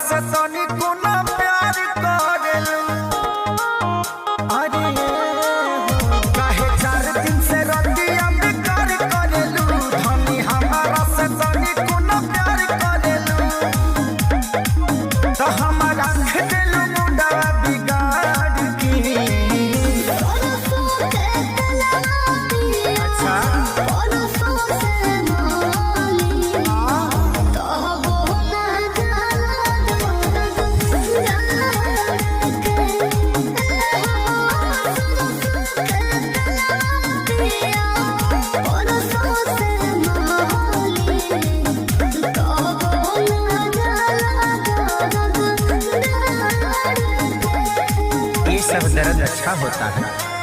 से तनी कोना प्यार करेलू अरे काहे 4 दिन से रतिया बेकार करेलू धनी हमारा से तनी कोना प्यार करेलू तो हमारा रख देलू मुंडा बिगाड़ के अच्छा सब दर्द अच्छा होता है।